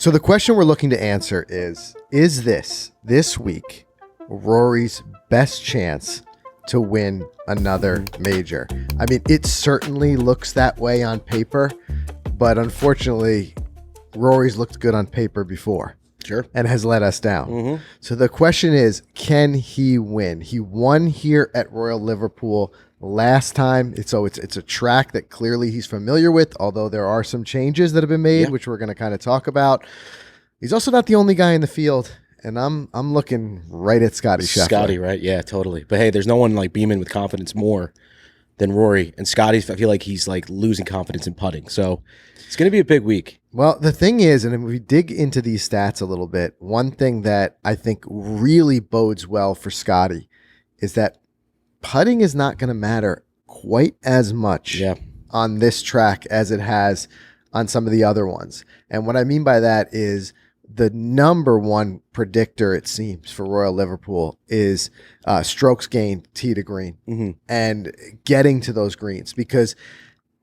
So the question we're looking to answer is this week Rory's best chance to win another major? I mean, it certainly looks that way on paper, but unfortunately, Rory's looked good on paper before. Sure. And has let us down. So the question is, can he win? He won here at Royal Liverpool last time. It's a track that clearly he's familiar with, although there are some changes that have been made, which we're going to kind of talk about. He's also not the only guy in the field, and I'm looking right at Scotty Scheffler. Scotty, right? Yeah, totally. But hey, there's no one like beaming with confidence more than Rory. And Scotty, I feel like he's like losing confidence in putting. So it's going to be a big week. Well, the thing is, and if we dig into these stats a little bit, one thing that I think really bodes well for Scotty is that putting is not going to matter quite as much on this track as it has on some of the other ones. And what I mean by that is the number one predictor, it seems, for Royal Liverpool is strokes gained tee to green and getting to those greens, because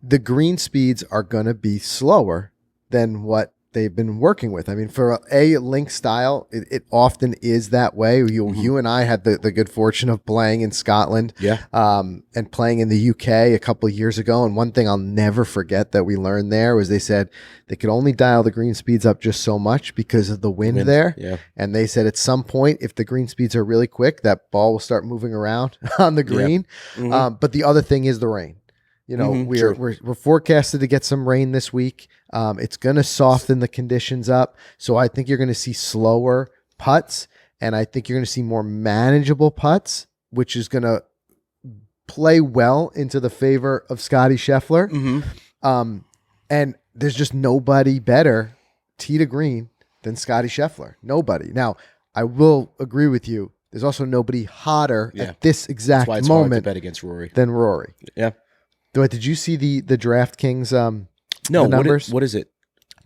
the green speeds are going to be slower than what they've been working with. I mean, for a link style, it often is that way. You and I had the good fortune of playing in Scotland and playing in the UK a couple of years ago. And one thing I'll never forget that we learned there was they said they could only dial the green speeds up just so much because of the wind there. Yeah. And they said at some point, if the green speeds are really quick, that ball will start moving around on the green. But the other thing is the rain. You know, we're forecasted to get some rain this week. It's going to soften the conditions up. So I think you're going to see slower putts, and I think you're going to see more manageable putts, which is going to play well into the favor of Scotty Scheffler. And there's just nobody better tee to green than Scotty Scheffler. Nobody. Now, I will agree with you. There's also nobody hotter at this exact That's why it's moment hard to bet against Rory than Rory. Yeah. Did you see the DraftKings no, numbers? What is it?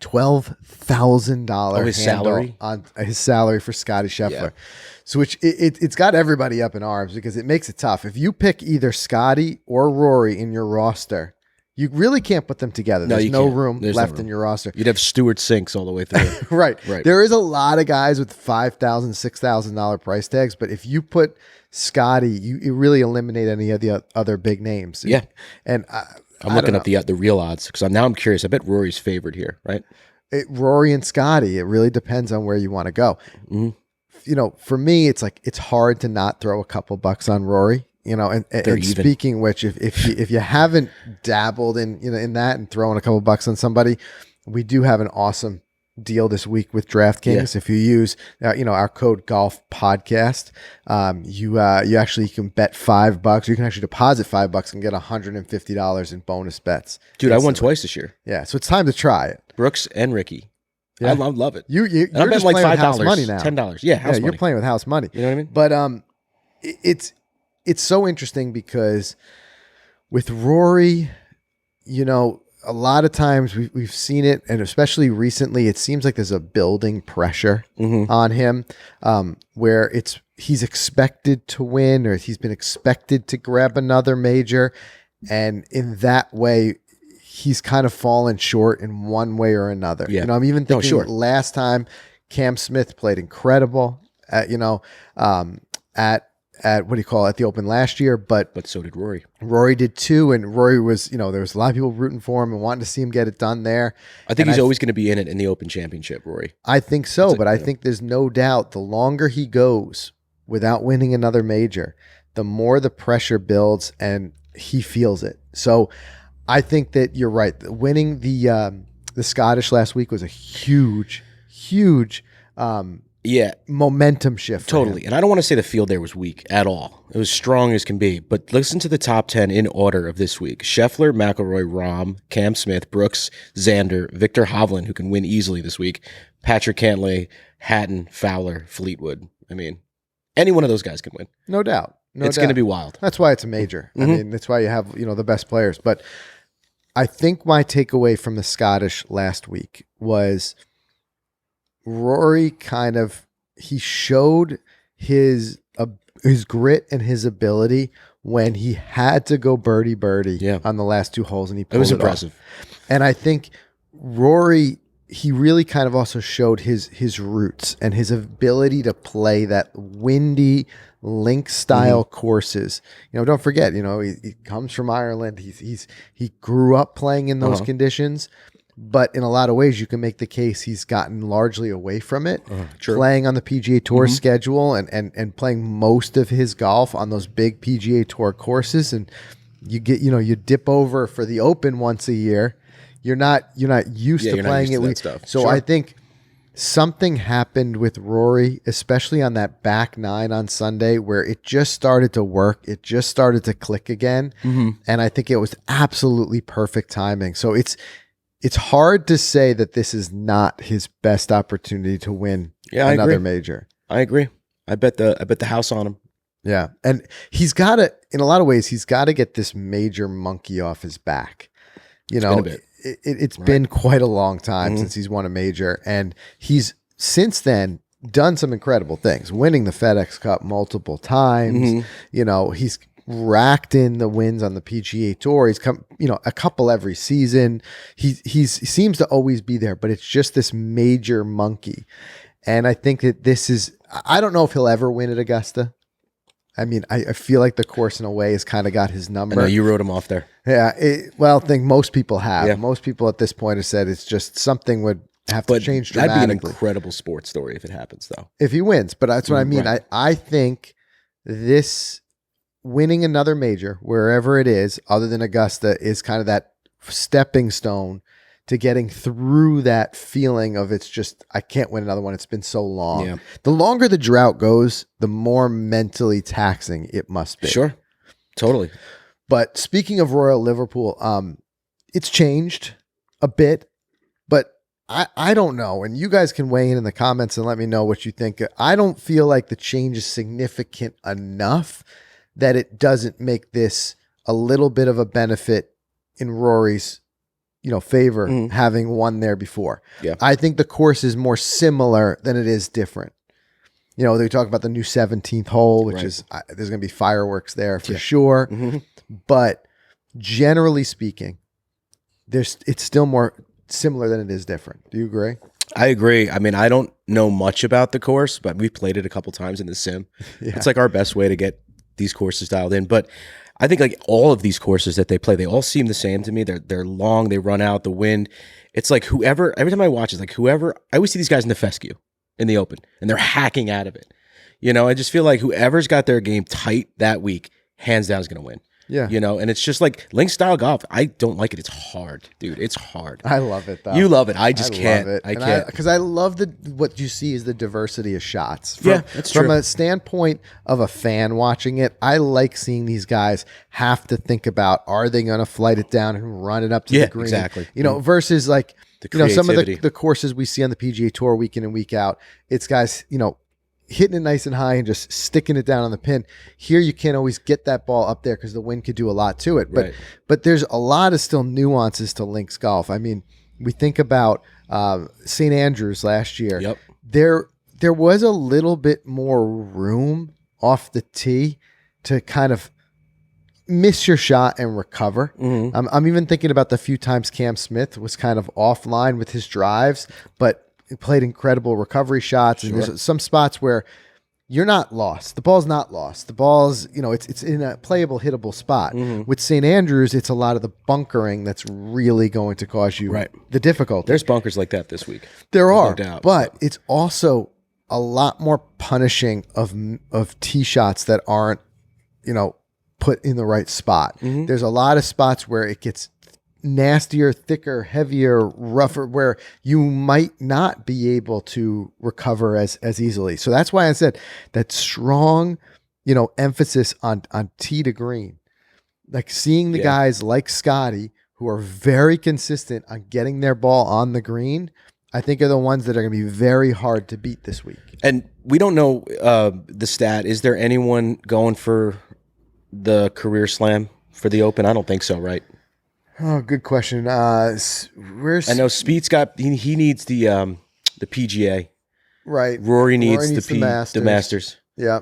$12,000 his salary on his salary for Scotty Scheffler. So which it's got everybody up in arms because it makes it tough. If you pick either Scotty or Rory in your roster, you really can't put them together. There's no room left in your roster. You'd have Stewart Sinks all the way through. Right. There is a lot of guys with $5,000, $6,000 price tags, but if you put Scotty, you really eliminate any of the other big names. And I'm looking up the real odds because I'm curious. I bet Rory's favored here, right? Rory and Scotty. It really depends on where you want to go. You know, for me, it's like it's hard to not throw a couple bucks on Rory. You know, and speaking which, if you haven't dabbled in that and throwing a couple bucks on somebody, we do have an awesome deal this week with DraftKings. If you use our code Golf Podcast, you can bet $5. You can actually deposit $5 and get $150 in bonus bets. Dude, I won twice this year. Yeah, so it's time to try it. Brooks and Ricky. I love it. You're I'm just like playing with $5 house money now. $10. Yeah, house money. You're playing with house money. You know what I mean? But it's so interesting because with Rory, you know, a lot of times we've seen it, and especially recently, it seems like there's a building pressure on him where he's expected to win, or he's been expected to grab another major, and in that way, he's kind of fallen short in one way or another. Yeah. You know, I'm even thinking last time Cam Smith played incredible at what do you call it, at the Open last year, but so did Rory. Rory did too, and Rory was, there was a lot of people rooting for him and wanting to see him get it done there. I think he's always going to be in it in the Open Championship, Rory. I think so, but I think there's no doubt the longer he goes without winning another major, the more the pressure builds and he feels it. So I think that you're right. Winning the Scottish last week was a huge momentum shift. Totally. And I don't want to say the field there was weak at all. It was strong as can be. But listen to the top 10 in order of this week. Scheffler, McIlroy, Rahm, Cam Smith, Brooks, Xander, Victor Hovland, who can win easily this week, Patrick Cantlay, Hatton, Fowler, Fleetwood. I mean, any one of those guys can win. No doubt. It's going to be wild. That's why it's a major. I mean, that's why you have, the best players. But I think my takeaway from the Scottish last week was Rory he showed his grit and his ability when he had to go birdie on the last two holes, and he pulled it was impressive. off. And I think Rory he really kind of also showed his roots and his ability to play that windy link style courses. Don't forget, he comes from Ireland. He grew up playing in those conditions, but in a lot of ways you can make the case he's gotten largely away from it, playing on the PGA Tour schedule and playing most of his golf on those big PGA Tour courses. And you get, you dip over for the Open once a year. You're not used to playing it. So I think something happened with Rory, especially on that back nine on Sunday, where it just started to work. It just started to click again. And I think it was absolutely perfect timing. So it's hard to say that this is not his best opportunity to win another major. I agree. I bet the house on him. Yeah. And he's got to, in a lot of ways, he's got to get this major monkey off his back. It's been quite a long time since he's won a major, and he's since then done some incredible things, winning the FedEx Cup multiple times. He's racked in the wins on the PGA Tour. He's come, a couple every season. He seems to always be there, but it's just this major monkey. And I think that I don't know if he'll ever win at Augusta. I mean, I feel like the course in a way has kind of got his number. I know you wrote him off there. Yeah. I think most people have. Yeah. Most people at this point have said it's just something would have to change dramatically. That'd be an incredible sports story if it happens, though. If he wins. But that's what I mean. Right. I think this winning another major, wherever it is, other than Augusta, is kind of that stepping stone to getting through that feeling of it's just, I can't win another one. It's been so long. Yeah. The longer the drought goes, the more mentally taxing it must be. Sure. Totally. But speaking of Royal Liverpool, it's changed a bit, but I don't know. And you guys can weigh in the comments and let me know what you think. I don't feel like the change is significant enough that it doesn't make this a little bit of a benefit in Rory's favor, having won there before. Yeah. I think the course is more similar than it is different. They talk about the new 17th hole, which is, there's going to be fireworks there for sure. But generally speaking, it's still more similar than it is different. Do you agree? I agree. I mean, I don't know much about the course, but we've played it a couple times in the sim. It's like our best way to get these courses dialed in. But I think like all of these courses that they play, they all seem the same to me. They're long, they run out, the wind. It's like every time I watch, it's like I always see these guys in the fescue in the Open, and they're hacking out of it. I just feel like whoever's got their game tight that week, hands down is going to win. Yeah. And it's just like link style golf. I don't like it. It's hard, dude. It's hard. I love it though. You love it. I just can't. Love it. I can't. Because I love what you see is the diversity of shots. That's true. From a standpoint of a fan watching it, I like seeing these guys have to think about, are they going to flight it down and run it up to the green? Exactly. Versus like, some of the courses we see on the PGA Tour week in and week out, it's guys, hitting it nice and high and just sticking it down on the pin. Here you can't always get that ball up there because the wind could do a lot to it. But there's a lot of still nuances to links golf. I mean, we think about St. Andrews last year. Yep. There was a little bit more room off the tee to kind of miss your shot and recover. I'm even thinking about the few times Cam Smith was kind of offline with his drives, but he played incredible recovery shots. And there's some spots where you're not lost. The ball's not lost. The ball's, it's in a playable, hittable spot. With St. Andrews, it's a lot of the bunkering that's really going to cause you the difficulty. There's bunkers like that this week. There's no doubt. But it's also a lot more punishing of tee shots that aren't, put in the right spot. There's a lot of spots where it gets nastier, thicker, heavier, rougher, where you might not be able to recover as easily. So that's why I said that strong, emphasis on tee to green, like seeing the guys like Scotty who are very consistent on getting their ball on the green, I think are the ones that are going to be very hard to beat this week. And we don't know the stat. Is there anyone going for the career slam for the Open? I don't think so, right? Oh, good question. Where's I know Speed's got he needs the PGA. Right. Rory needs the Masters. Yeah.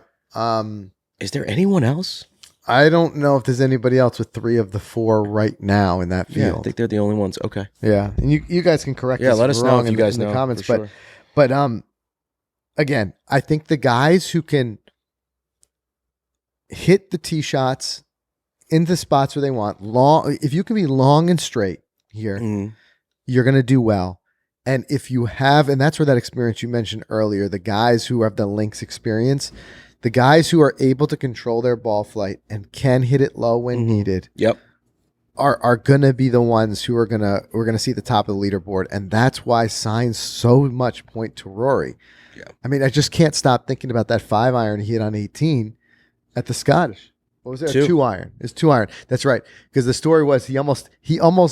Is there anyone else? I don't know if there's anybody else with 3 of the 4 right now in that field. Yeah, I think they're the only ones. Okay. Yeah, and you guys can correct us. Let us know if you guys in know the comments. for But sure. again, I think the guys who can hit the tee shots into the spots where they want long, if you can be long and straight here, you're going to do well. And if you have, and that's where that experience you mentioned earlier, the guys who have the links experience, the guys who are able to control their ball flight and can hit it low when needed, are gonna be the ones who are gonna see the top of the leaderboard, and that's why signs so much point to Rory. Yeah, I mean, I just can't stop thinking about that 5-iron he hit on 18 at the Scottish. What was it? 2-iron. It's 2-iron. That's right. Because the story was he almost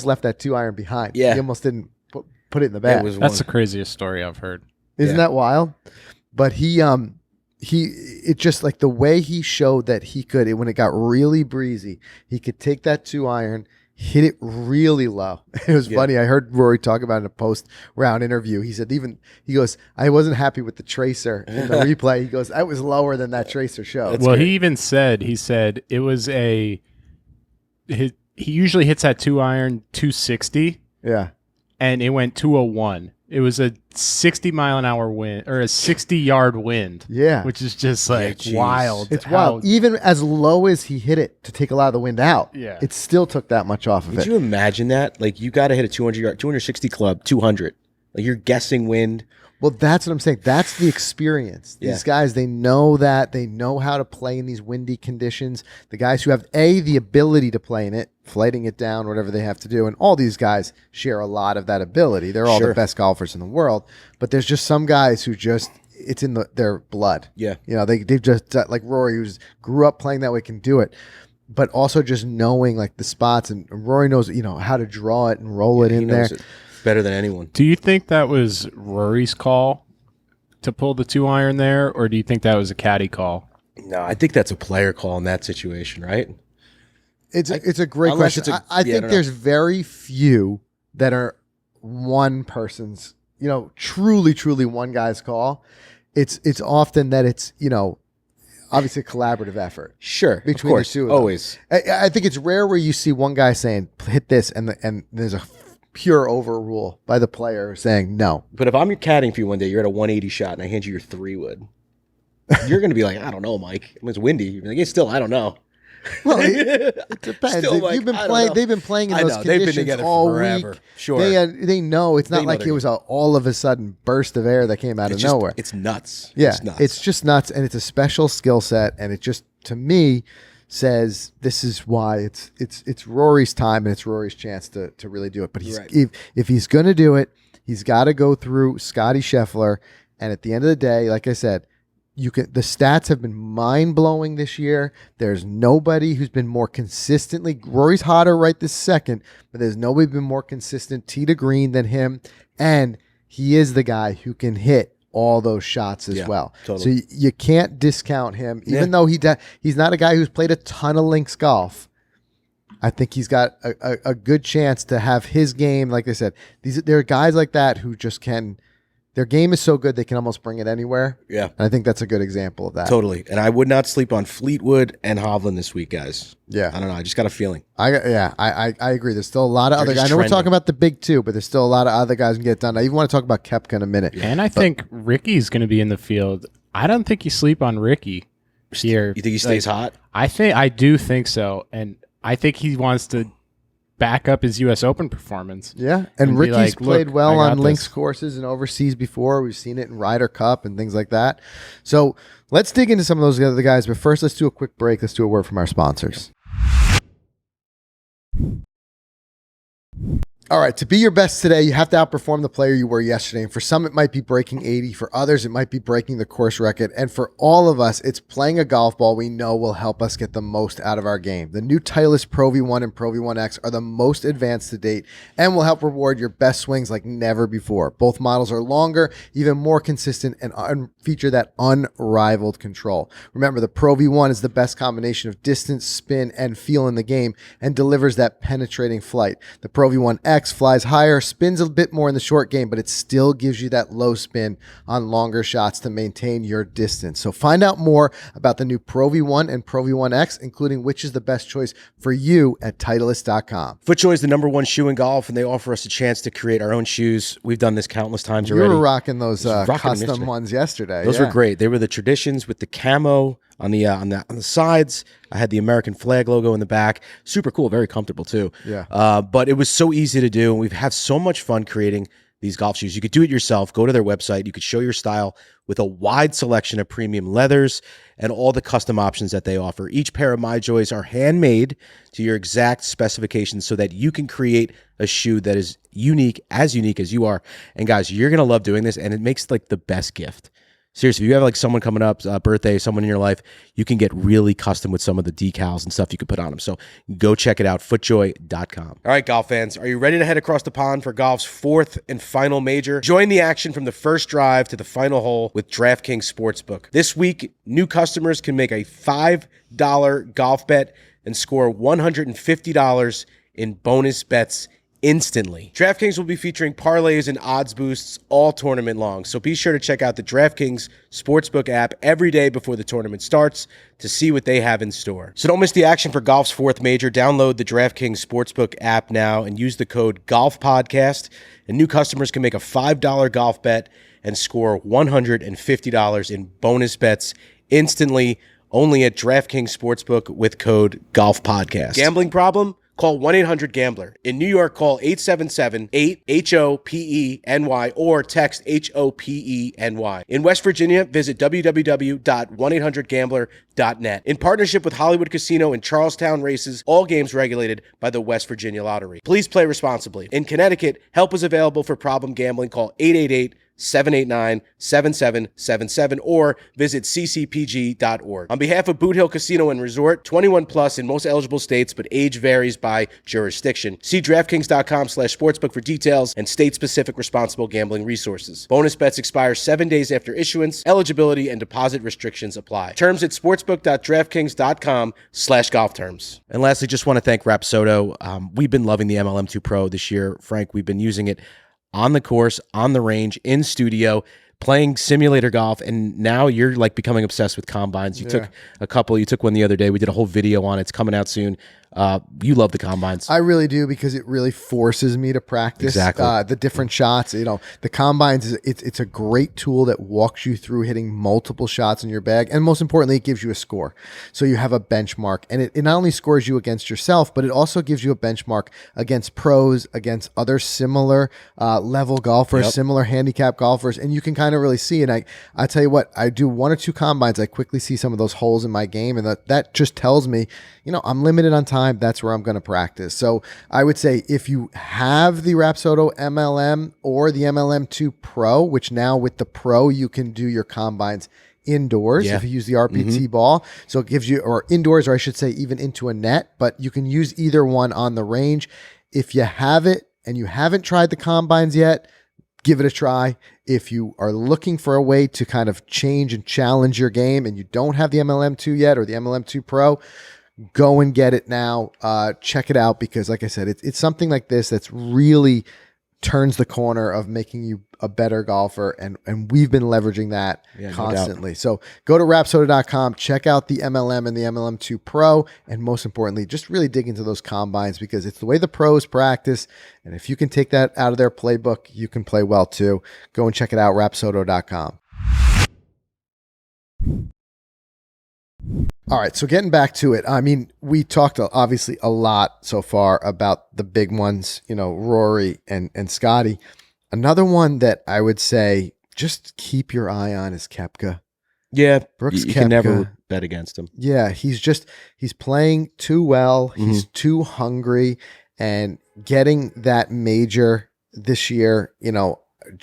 left that 2-iron behind. Yeah, he almost didn't put it in the bag. That's the craziest story I've heard. Isn't that wild? But it just like the way he showed that he could, when it got really breezy, he could take that 2-iron, hit it really low. It was funny. I heard Rory talk about it in a post-round interview. He said he goes, I wasn't happy with the tracer in the replay. He goes, I was lower than that tracer showed. Well, he even said, it was he usually hits that 2-iron 260. Yeah. And it went 201. It was a 60-mile-an-hour wind, or a 60-yard wind. Yeah. Which is just like wild. It's wild. Even as low as he hit it to take a lot of the wind out, it still took that much off of it. Could you imagine that? Like, you got to hit a 260 club, 200. Like, you're guessing wind. Well, that's what I'm saying. That's the experience. These guys, they know that. They know how to play in these windy conditions. The guys who have, the ability to play in it, flighting it down, whatever they have to do. And all these guys share a lot of that ability. They're all the best golfers in the world. But there's just some guys who just, it's in their blood. Yeah. You know, they've just, like Rory, who's grew up playing that way, can do it. But also just knowing like the spots. And Rory knows, how to draw it and roll it in there. Better than anyone. Do you think that was Rory's call to pull the 2-iron there, or do you think that was a caddy call? No, I think that's a player call in that situation, right? It's a great question. I think there's very few that are one person's, truly one guy's call. It's often that it's, obviously a collaborative effort. Sure, between the two of them. Always. I think it's rare where you see one guy saying hit this and there's a pure overrule by the player saying no. But if I'm caddying for you one day, you're at a 180 shot and I hand you your 3-wood, you're going to be like, I don't know, Mike. I mean, it's windy. You're like, it's still, I don't know. Well, it depends. They've been playing in those conditions all forever. Week. Sure. They know. It's not like it was all of a sudden burst of air that came out of nowhere. It's nuts. Yeah, it's just nuts, and it's a special skill set, and it just, to me, says this is why it's Rory's time and it's Rory's chance to really do it. But if he's going to do it, he's got to go through Scotty Scheffler. And at the end of the day, like I said, the stats have been mind blowing this year. There's nobody who's been more consistently. Rory's hotter right this second, but there's nobody been more consistent tee to green than him. And he is the guy who can hit all those shots as well. Totally. So you can't discount him, even though he's not a guy who's played a ton of links golf. I think he's got a good chance to have his game. Like I said, there are guys like that who just can. Their game is so good they can almost bring it anywhere. Yeah, and I think that's a good example of that. Totally. And I would not sleep on Fleetwood and Hovland this week, guys. Yeah, I don't know. I just got a feeling. I agree. There's still a lot of other guys. I know we're talking about the big two, but there's still a lot of other guys who can get done. I even want to talk about Koepka in a minute. And I think Ricky's going to be in the field. I don't think you sleep on Ricky here. You think he stays hot? I do think so, and I think he wants to back up his U.S. Open performance. Yeah, and Ricky's played well on links courses and overseas before. We've seen it in Ryder Cup and things like that. So let's dig into some of those other guys. But first, let's do a quick break. Let's do a word from our sponsors. All right, to be your best today, you have to outperform the player you were yesterday. And for some, it might be breaking 80. For others, it might be breaking the course record. And for all of us, it's playing a golf ball we know will help us get the most out of our game. The new Titleist Pro V1 and Pro V1X are the most advanced to date and will help reward your best swings like never before. Both models are longer, even more consistent, and feature that unrivaled control. Remember, the Pro V1 is the best combination of distance, spin, and feel in the game and delivers that penetrating flight. The Pro V1X X flies higher, spins a bit more in the short game, but it still gives you that low spin on longer shots to maintain your distance. So find out more about the new Pro V1 and Pro V1 X, including which is the best choice for you at Titleist.com. FootJoy is the number one shoe in golf, and they offer us a chance to create our own shoes. We've done this countless times You already. were rocking those Rocking them custom yesterday. ones yesterday. Those were great. They were the traditions with the camo on the sides. I had the American flag logo in the back. Super cool, very comfortable too. Yeah. But it was so easy to do, and we've had so much fun creating these golf shoes. You could do it yourself. Go to their website. You could show your style with a wide selection of premium leathers and all the custom options that they offer. Each pair of MyJoys are handmade to your exact specifications so that you can create a shoe that is unique as you are. And guys, you're going to love doing this, and it makes like the best gift. Seriously, if you have like someone coming up, birthday, someone in your life, you can get really custom with some of the decals and stuff you can put on them. So go check it out, footjoy.com. All right, golf fans, are you ready to head across the pond for golf's fourth and final major? Join the action from the first drive to the final hole with DraftKings Sportsbook. This week, new customers can make a $5 golf bet and score $150 in bonus bets instantly. DraftKings will be featuring parlays and odds boosts all tournament long, so be sure to check out the DraftKings Sportsbook app every day before the tournament starts to see what they have in store. So don't miss the action for golf's fourth major. Download the DraftKings Sportsbook app now and use the code GOLFPODCAST, and new customers can make a $5 golf bet and score $150 in bonus bets instantly only at DraftKings Sportsbook with code GOLFPODCAST. Gambling problem? Call 1-800-GAMBLER. In New York, call 877-8-HOPENY or text HOPENY. In West Virginia, visit www.1800gambler.net. In partnership with Hollywood Casino and Charlestown Races, all games regulated by the West Virginia Lottery. Please play responsibly. In Connecticut, help is available for problem gambling. Call 888-789-7777 or visit ccpg.org. On behalf of Boot Hill Casino and Resort, 21 plus in most eligible states, but age varies by jurisdiction. See DraftKings.com/sportsbook for details and state-specific responsible gambling resources. Bonus bets expire 7 days after issuance. Eligibility and deposit restrictions apply. Terms at sportsbook.draftkings.com/golf terms. And lastly, just want to thank Rapsodo. We've been loving the MLM2 Pro this year. Frank, we've been using it on the course, on the range, in studio, playing simulator golf, and now you're like becoming obsessed with combines. You took one the other day. We did a whole video on it. It's coming out soon. You love the combines. I really do, because it really forces me to practice the different shots. You know, the combines, it's a great tool that walks you through hitting multiple shots in your bag. And most importantly, it gives you a score. So you have a benchmark, and it not only scores you against yourself, but it also gives you a benchmark against pros, against other similar level golfers, similar handicap golfers. And you can kind of really see. And I tell you what, I do one or two combines. I quickly see some of those holes in my game, and that just tells me, you know, I'm limited on time. That's where I'm going to practice. So I would say if you have the Rapsodo MLM or the MLM2 Pro, which now with the Pro, you can do your combines indoors if you use the RPT ball. So it gives you, or indoors, or I should say even into a net, but you can use either one on the range. If you have it and you haven't tried the combines yet, give it a try. If you are looking for a way to kind of change and challenge your game and you don't have the MLM2 yet or the MLM2 Pro, go and get it now. Check it out, because like I said, it's something like this that's really turns the corner of making you a better golfer. And we've been leveraging that constantly. No, so go to Rapsodo.com, check out the MLM and the MLM2 Pro. And most importantly, just really dig into those combines, because it's the way the pros practice. And if you can take that out of their playbook, you can play well too. Go and check it out, Rapsodo.com. All right, so getting back to it, I mean, we talked obviously a lot so far about the big ones, you know, Rory and Scotty. Another one that I would say just keep your eye on is Koepka. Yeah, Brooks you Koepka. can never bet against him. Yeah, he's playing too well. He's too hungry, and getting that major this year, you know,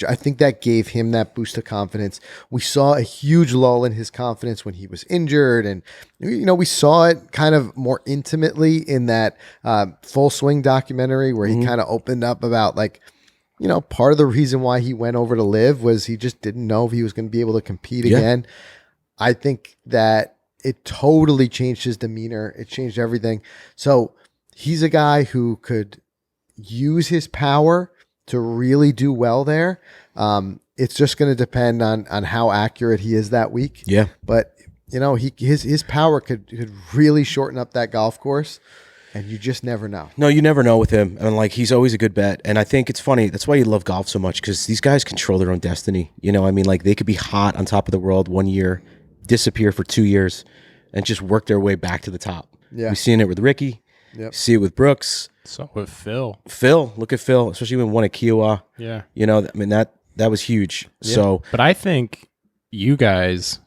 I think that gave him that boost of confidence. We saw a huge lull in his confidence when he was injured. And, you know, we saw it kind of more intimately in that Full Swing documentary where he kind of opened up about, like, you know, part of the reason why he went over to Live was he just didn't know if he was going to be able to compete again. I think that it totally changed his demeanor. It changed everything. So he's a guy who could use his power to really do well there. It's just going to depend on how accurate he is that week. Yeah. But his power could really shorten up that golf course, and you just never know. No, you never know with him. And like, he's always a good bet. And I think it's funny. That's why you love golf so much, because these guys control their own destiny. Like, they could be hot on top of the world 1 year, disappear for 2 years, and just work their way back to the top. Yeah. We've seen it with Ricky. Yep. See it with Brooks. So with Phil. Look at Phil, especially when won at Kiowa. Yeah. That was huge. Yeah. So, But I think you guys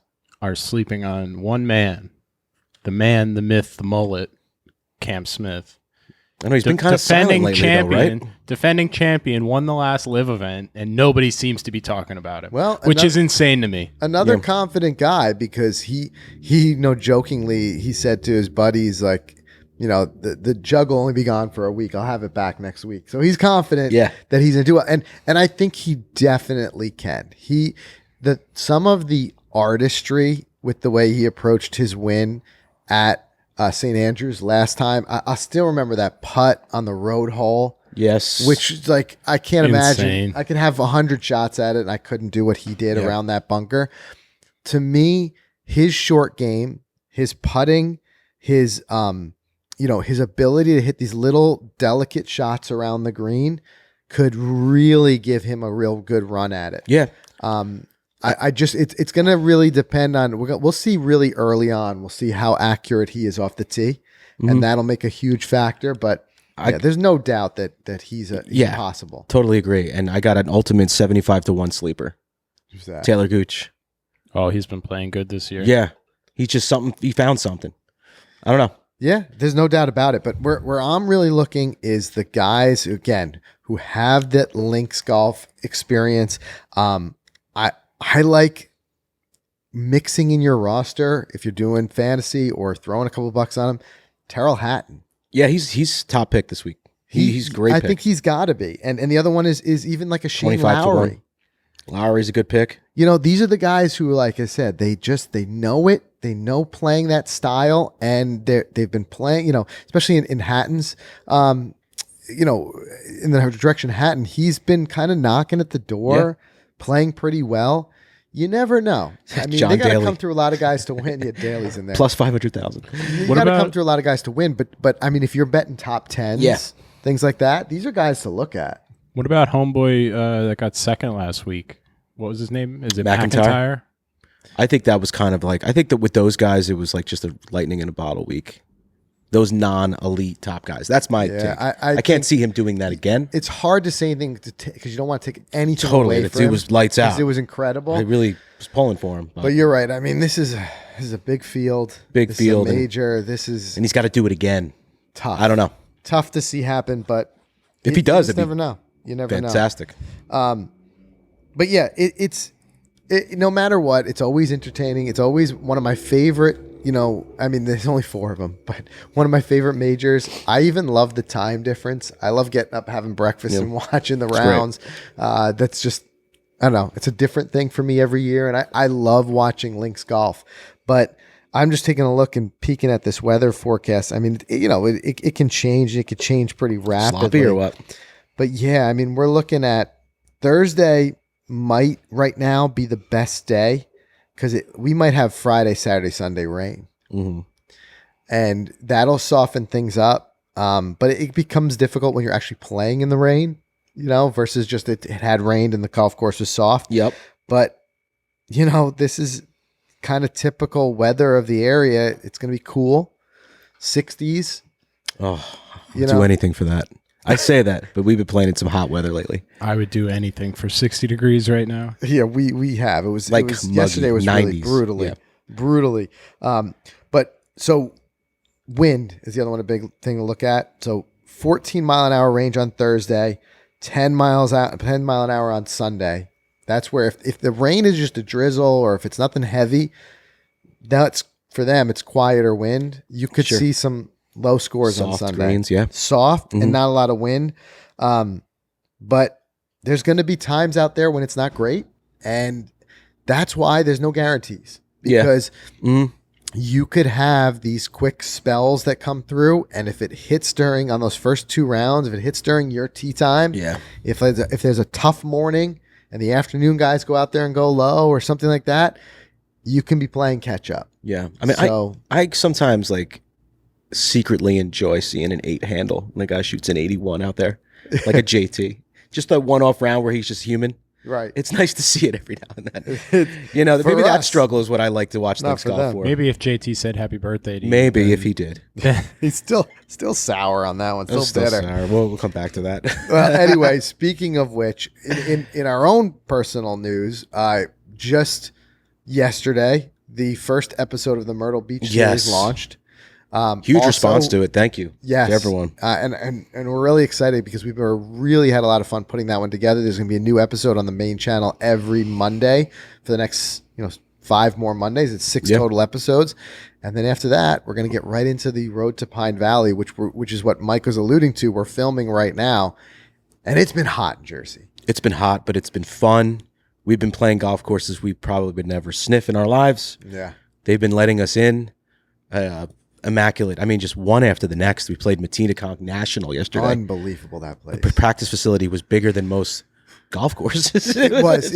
are sleeping on one man, the myth, the mullet, Cam Smith. I know he's been kind of silent lately, champion, though, right? Defending champion, won the last live event, and nobody seems to be talking about it. Well, which is insane to me. Another confident guy, because he jokingly, he said to his buddies, like, the jug will only be gone for a week. I'll have it back next week. So he's confident that he's going to do it. And I think he definitely can. Some of the artistry with the way he approached his win at St. Andrews last time, I still remember that putt on the road hole. Yes. Which is like, I can't Insane. imagine. I could have 100 shots at it and I couldn't do what he did around that bunker. To me, his short game, his putting, his his ability to hit these little delicate shots around the green could really give him a real good run at it. Yeah. It's going to really depend on, we'll see really early on. We'll see how accurate he is off the tee, and that'll make a huge factor. But there's no doubt that he's possible. Totally agree. And I got an ultimate 75-1 sleeper. Who's that? Taylor Gooch. Oh, he's been playing good this year. Yeah. He found something. I don't know. Yeah, there's no doubt about it. But where I'm really looking is the guys, again, who have that links golf experience. I like mixing in your roster if you're doing fantasy or throwing a couple bucks on him. Terrell Hatton. Yeah, he's top pick this week. He's great. I think he's got to be. And the other one is even like a Shane Lowry. Lowry's a good pick. These are the guys who, like I said, they know it. They know playing that style, and they've been playing, especially in Hatton's, in the direction of Hatton, he's been kind of knocking at the door, playing pretty well. You never know. I mean, they got to come through a lot of guys to win. Yeah, Daly's in there. Plus 500,000. You got to come through a lot of guys to win, but I mean, if you're betting top 10s, things like that, these are guys to look at. What about homeboy that got second last week? What was his name? Is it McIntyre? I think that was kind of like, I think that with those guys, it was like just a lightning in a bottle week. Those non-elite top guys. That's my take. I can't see him doing that again. It's hard to say anything because you don't want to take anything away from him. It was lights out. It was incredible. I really was pulling for him. But you're right. I mean, this is a big field. This is a major. And he's got to do it again. Tough. I don't know. Tough to see happen, but if he does, you never know. You never know. Fantastic. But yeah, it's no matter what, it's always entertaining. It's always one of my favorite. I mean, there's only 4 of them, but one of my favorite majors. I even love the time difference. I love getting up, having breakfast, and watching the rounds. That's just, I don't know. It's a different thing for me every year, and I love watching links golf. But I'm just taking a look and peeking at this weather forecast. I mean, it can change. It could change pretty rapidly. Sloppy or what? But yeah, I mean, we're looking at Thursday might right now be the best day, because we might have Friday, Saturday, Sunday rain. Mm-hmm. And that'll soften things up. But it becomes difficult when you're actually playing in the rain, versus just it had rained and the golf course was soft. Yep. But, this is kind of typical weather of the area. It's going to be cool. 60s. Oh, I'll do anything for that. I say that, but we've been playing in some hot weather lately. I would do anything for 60 degrees right now. Yeah, we have. It was like muggy, yesterday was 90s. Really brutally. But so wind is the other one, a big thing to look at. So 14 mile an hour range on Thursday, 10 mile an hour on Sunday. That's where if the rain is just a drizzle or if it's nothing heavy, that's for them. It's quieter wind. You could see some low scores soft on Sunday. Rains, soft and not a lot of wind. But there's going to be times out there when it's not great, and that's why there's no guarantees. Because you could have these quick spells that come through, and if it hits during on those first 2 rounds, if it hits during your tee time, Yeah. if there's a tough morning and the afternoon guys go out there and go low or something like that, you can be playing catch up. Yeah. I mean, So- I sometimes like secretly enjoy seeing an 8 handle when a guy shoots an 81 out there, like a JT. Just a one-off round where he's just human. Right. It's nice to see it every now and then. You know, For maybe that us. struggle is what I like to watch Not things for golf them. for. Maybe if JT said happy birthday to you. Maybe if he did. He's still sour on that one. Still bitter. Sour. We'll come back to that. Well, anyway, speaking of which, in our own personal news, just yesterday, the first episode of the Myrtle Beach Yes. series launched. Huge Also- response to it. Thank you. Yes, To everyone. and we're really excited because we've really had a lot of fun putting that one together. There's going to be a new episode on the main channel every Monday for the next 5 more Mondays. It's 6 Yep. total episodes, and then after that, we're going to get right into the Road to Pine Valley, which is what Mike was alluding to. We're filming right now, and it's been hot in Jersey. It's been hot, but it's been fun. We've been playing golf courses we probably would never sniff in our lives. Yeah, They've been letting us in. Immaculate. I mean, just one after the next. We played Matinaconk National yesterday. unbelievable that place. The practice facility was bigger than most golf courses. It was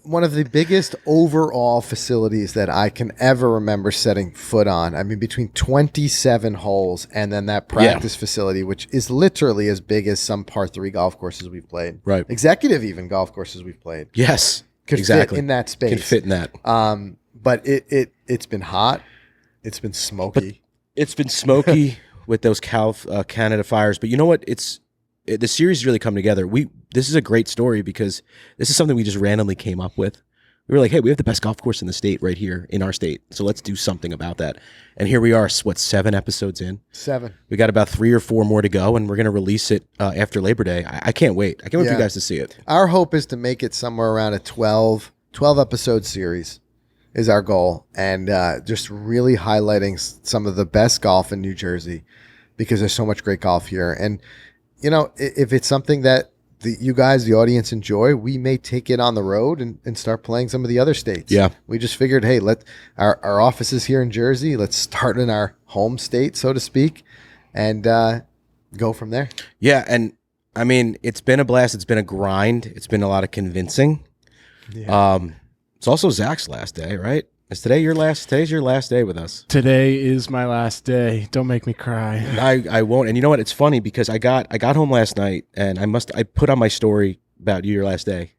one of the biggest overall facilities that I can ever remember setting foot on. I mean, between 27 holes and then that practice facility, which is literally as big as some par 3 golf courses we've played. Right. Executive even golf courses we've played. Yes, Could exactly. fit in that space. Can fit in that. But it's been hot. It's been smoky. It's been smoky with those Canada fires, but you know what? The series really come together. This is a great story because this is something we just randomly came up with. We were like, hey, we have the best golf course in the state right here in our state, so let's do something about that. And here we are, 7 episodes in? 7. We got about 3 or 4 more to go, and we're going to release it after Labor Day. I can't wait. I can't wait for you guys to see it. Our hope is to make it somewhere around a 12 episode series is our goal, and just really highlighting some of the best golf in New Jersey because there's so much great golf here. And if it's something that you guys, the audience, enjoy, we may take it on the road and start playing some of the other states. Yeah. We just figured, hey, our office is here in Jersey. Let's start in our home state, so to speak, and go from there. Yeah, and I mean, it's been a blast. It's been a grind. It's been a lot of convincing. Yeah. It's also Zach's last day, right? Is today your last? Today's your last day with us. Today is my last day. Don't make me cry. I won't. And you know what? It's funny because I got home last night and I put on my story about your last day,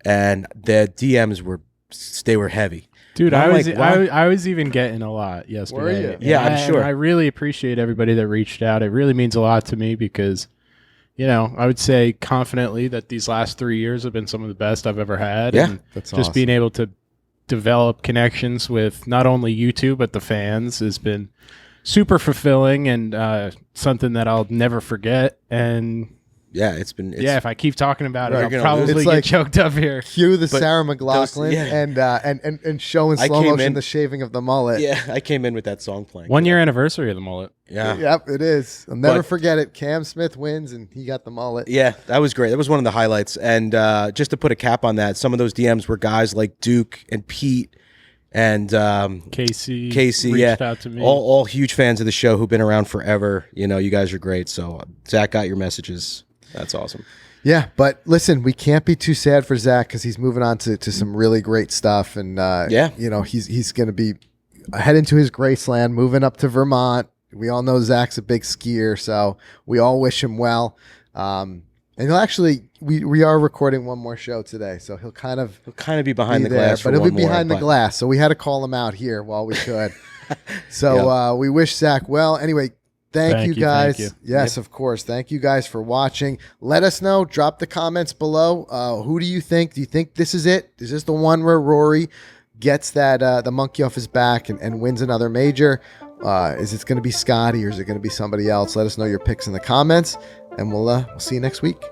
and the DMs were heavy. Dude, And I'm like, wow. I was even getting a lot yesterday. you? And Yeah, I'm sure. I really appreciate everybody that reached out. It really means a lot to me because, I would say confidently that these last 3 years have been some of the best I've ever had. Yeah, and that's just awesome. being able to develop connections with not only you two, but the fans has been super fulfilling and something that I'll never forget. And Yeah, it's if I keep talking about it, Right, I'll you're gonna lose. probably It's get like- choked up here. Cue the But Sarah McLachlan those- and show in I slow came motion in- the shaving of the mullet. yeah, I came in with that song playing. 1 year anniversary of the mullet. Yeah. Yep, it is. I'll never But- forget it. Cam Smith wins, and he got the mullet. Yeah, that was great. That was one of the highlights. And just to put a cap on that, some of those DMs were guys like Duke and Pete and Casey reached reached out to me. all huge fans of the show who've been around forever. You guys are great. So Zach got your messages. That's awesome. Yeah, but listen, we can't be too sad for Zach because he's moving on to some really great stuff, and he's going to be heading to his Graceland, moving up to Vermont. We all know Zach's a big skier, so we all wish him well. And he'll actually, we are recording one more show today, so he'll kind of be behind be the there, glass, but for he'll be one more, behind the but- glass. So we had to call him out here while we could. So we wish Zach well. Anyway, thank you guys. thank you. Yes, of course. Thank you guys for watching. Let us know. Drop the comments below. Who do you think? Do you think this is it? Is this the one where Rory gets that the monkey off his back and wins another major? Is it going to be Scotty or is it going to be somebody else? Let us know your picks in the comments, and we'll see you next week.